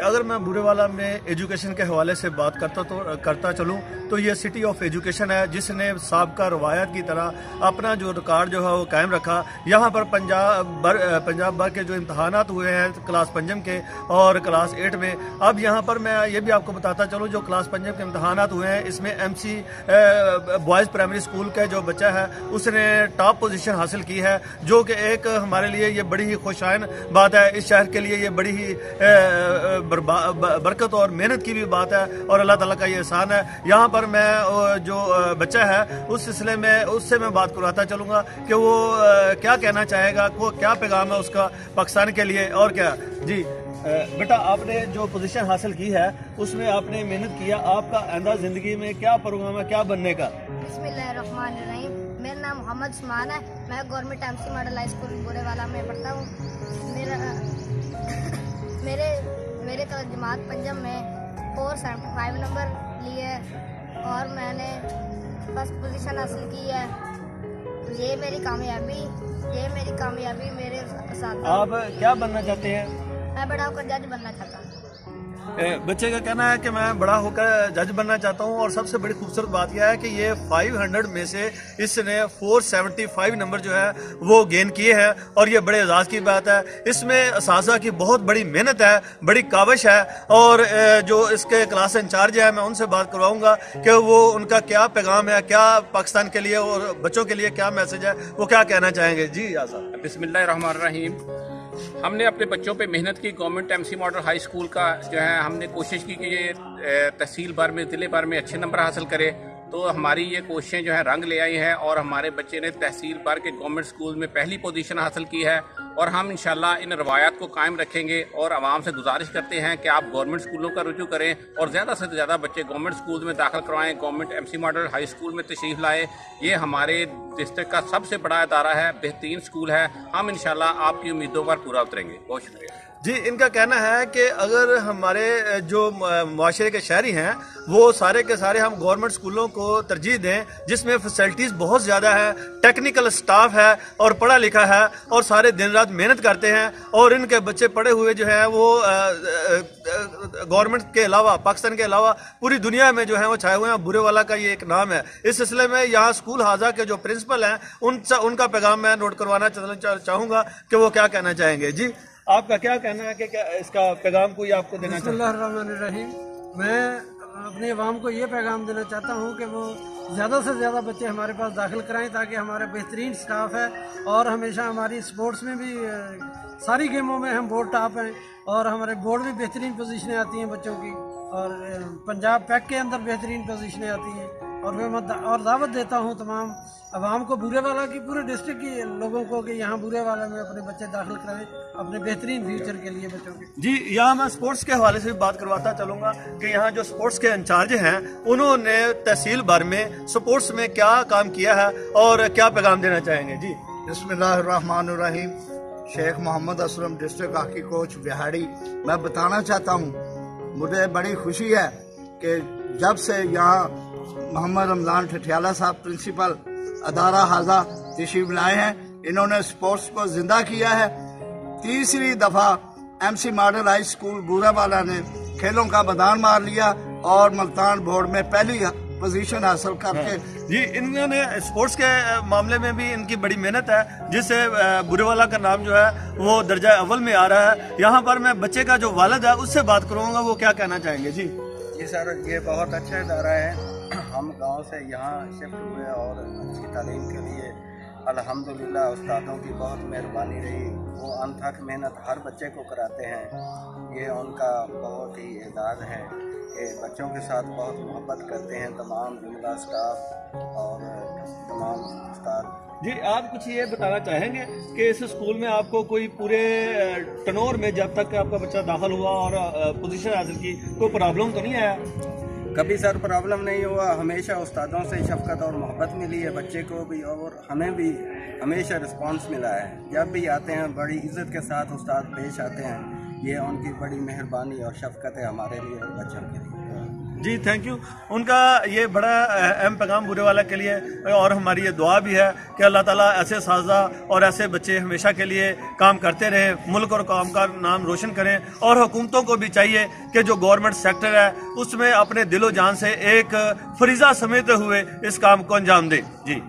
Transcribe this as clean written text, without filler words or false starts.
अगर मैं बुरेवाला में एजुकेशन के हवाले से बात करता चलूँ तो ये सिटी ऑफ एजुकेशन है, जिसने साबका रवायत की तरह अपना जो रिकॉर्ड जो है वो कायम रखा। यहाँ पर पंजाब भर के जो इम्तहानात हुए हैं क्लास पंजम के और क्लास 8 में, अब यहाँ पर मैं ये भी आपको बताता चलूँ जो क्लास पंजम के इम्तहानात हुए हैं इसमें MC बॉयज़ प्राइमरी स्कूल का जो बच्चा है उसने टॉप पोजीशन हासिल की है, जो कि एक हमारे लिए ये बड़ी ही खुशाइन बात है। इस शहर के लिए ये बड़ी ही बरकत और मेहनत की भी बात है और अल्लाह ताला का ये एहसान है। यहाँ पर मैं जो बच्चा है उस सिलसिले में उससे मैं बात करवाता चलूँगा कि वो क्या कहना चाहेगा, वो क्या पैगाम है उसका पाकिस्तान के लिए और क्या। जी बेटा, आपने जो पोजीशन हासिल की है उसमें आपने मेहनत किया, आपका आइंदा ज़िंदगी में क्या प्रोग्राम है, क्या बनने का? बिस्मिल्लाहिर्रहमानिर्रहीम। मेरा नाम मोहम्मद उस्मान है, मैं government MC model high school Burewala में पढ़ता हूँ। मेरे जमात पंजम में 475 नंबर लिए और मैंने फर्स्ट पोजीशन हासिल की है। ये मेरी कामयाबी मेरे साथ। आप क्या बनना चाहते हैं? मैं बड़ा होकर जज बनना चाहता हूँ। बच्चे का कहना है कि मैं बड़ा होकर जज बनना चाहता हूँ और सबसे बड़ी खूबसूरत बात यह है कि ये 500 में से इसने 475 नंबर जो है वो गेन किए हैं और ये बड़े एजाज की बात है। इसमें असातिज़ा की बहुत बड़ी मेहनत है, बड़ी काविश है और जो इसके क्लास इंचार्ज है मैं उनसे बात करवाऊंगा कि वो उनका क्या पैगाम है, क्या पाकिस्तान के लिए और बच्चों के लिए क्या मैसेज है, वो क्या कहना चाहेंगे। जी आज़ाद। बिस्मिल्लाहिर्रहमानिर्रहीम। हमने अपने बच्चों पे मेहनत की। Government MC model high school का जो है हमने कोशिश की कि ये तहसील भर में, ज़िले भर में अच्छे नंबर हासिल करे, तो हमारी ये कोशिशें जो है रंग ले आई हैं और हमारे बच्चे ने तहसील भर के गवर्नमेंट स्कूल में पहली पोजीशन हासिल की है। और हम इंशाल्लाह इन रवायात को कायम रखेंगे और आवाम से गुजारिश करते हैं कि आप गवर्नमेंट स्कूलों का रुजू करें और ज़्यादा से ज़्यादा बच्चे गवर्नमेंट स्कूल में दाखिल करवाएं, government MC model high school में तशरीफ़ लाए। ये हमारे डिस्ट्रिक्ट का सबसे बड़ा इदारा है, बेहतरीन स्कूल है। हम इंशाल्लाह आपकी उम्मीदों पर पूरा उतरेंगे। बहुत शुक्रिया। जी, इनका कहना है कि अगर हमारे जो मुआशरे के शहरी हैं वो सारे के सारे हम गवर्नमेंट स्कूलों को तरजीह दें जिसमें फैसिलिटीज़ बहुत ज़्यादा है, टेक्निकल स्टाफ है और पढ़ा लिखा है और सारे दिन रात मेहनत करते हैं और इनके बच्चे पढ़े हुए जो हैं वो गवर्नमेंट के अलावा, पाकिस्तान के अलावा पूरी दुनिया में जो है वो छाए हुए हैं। बुरेवाला का ये एक नाम है। इस सिलसिले में यहाँ स्कूल हाजा के जो प्रिंसिपल हैं उनका पैगाम मैं नोट करवाना चाहूँगा कि वो क्या कहना चाहेंगे। जी, आपका क्या कहना है कि क्या इसका पैगाम कोई आपको देना चाहता है? बिस्मिल्लाहिर्रहमानिर्रहीम। मैं अपनी आवाम को ये पैगाम देना चाहता हूँ कि वो ज़्यादा से ज़्यादा बच्चे हमारे पास दाखिल कराएं ताकि हमारा बेहतरीन स्टाफ है और हमेशा हमारी स्पोर्ट्स में भी सारी गेमों में हम बोर्ड टॉप हैं और हमारे बोर्ड में बेहतरीन पोजीशनें आती हैं बच्चों की और पंजाब पैक के अंदर बेहतरीन पोजीशनें आती हैं। और मैं दावत देता हूँ तमाम आवाम को, बुरेवाला की, पूरे डिस्ट्रिक्ट के लोगों को कि यहाँ बुरेवाला में अपने बच्चे दाखिल कराएं अपने बेहतरीन फ्यूचर के लिए बच्चों के। जी, यहाँ मैं स्पोर्ट्स के हवाले से भी बात करवाता चलूँगा कि यहाँ जो स्पोर्ट्स के इंचार्ज हैं उन्होंने तहसील भर में स्पोर्ट्स में क्या काम किया है और क्या पैगाम देना चाहेंगे। जी बिस्मिल्लाहिर्रहमानिर्रहीम। Sheikh Mohammad Aslam, district hockey coach Bihari. मैं बताना चाहता हूँ मुझे बड़ी खुशी है कि जब से यहाँ मोहम्मद रमजान ठठियाला साहब प्रिंसिपल अदारा हाजा तशरीफ लाए हैं, इन्होंने स्पोर्ट्स को जिंदा किया है। तीसरी दफा MC model high school Burewala ने खेलों का मैदान मार लिया और मुल्तान बोर्ड में पहली पोजीशन हासिल करके। जी, इन्होंने स्पोर्ट्स के मामले में भी इनकी बड़ी मेहनत है जिससे बुरेवाला का नाम जो है वो दर्जा अव्वल में आ रहा है। यहाँ पर मैं बच्चे का जो वालिद है उससे बात करूँगा, वो क्या कहना चाहेंगे। जी सर, ये बहुत अच्छा इदारा है। हम गांव से यहाँ शिफ्ट हुए और अच्छी तालीम के लिए अल्हम्दुलिल्लाह उस्तादों की बहुत मेहरबानी रही। वो अनथक मेहनत हर बच्चे को कराते हैं। ये उनका बहुत ही एजाज़ है कि बच्चों के साथ बहुत मोहब्बत करते हैं तमाम जुमला स्टाफ और तमाम उस्ताद। जी, आप कुछ ये बताना चाहेंगे कि इस स्कूल में आपको कोई पूरे टनोर में जब तक आपका बच्चा दाखिल हुआ और पोजीशन हासिल की कोई प्रॉब्लम तो नहीं आया? कभी सर प्रॉब्लम नहीं हुआ। हमेशा उस्तादों से शफकत और मोहब्बत मिली है, बच्चे को भी और हमें भी हमेशा रिस्पांस मिला है। जब भी आते हैं बड़ी इज्जत के साथ उस्ताद पेश आते हैं। ये उनकी बड़ी मेहरबानी और शफकत है हमारे लिए और बच्चों के लिए। जी थैंक यू। उनका ये बड़ा अहम पैगाम बुरेवाला के लिए, और हमारी ये दुआ भी है कि अल्लाह ताला ऐसे साजा और ऐसे बच्चे हमेशा के लिए काम करते रहें, मुल्क और कौम का नाम रोशन करें। और हुकूमतों को भी चाहिए कि जो गवर्नमेंट सेक्टर है उसमें अपने दिलो जान से एक फरीजा समझते हुए इस काम को अंजाम दें। जी।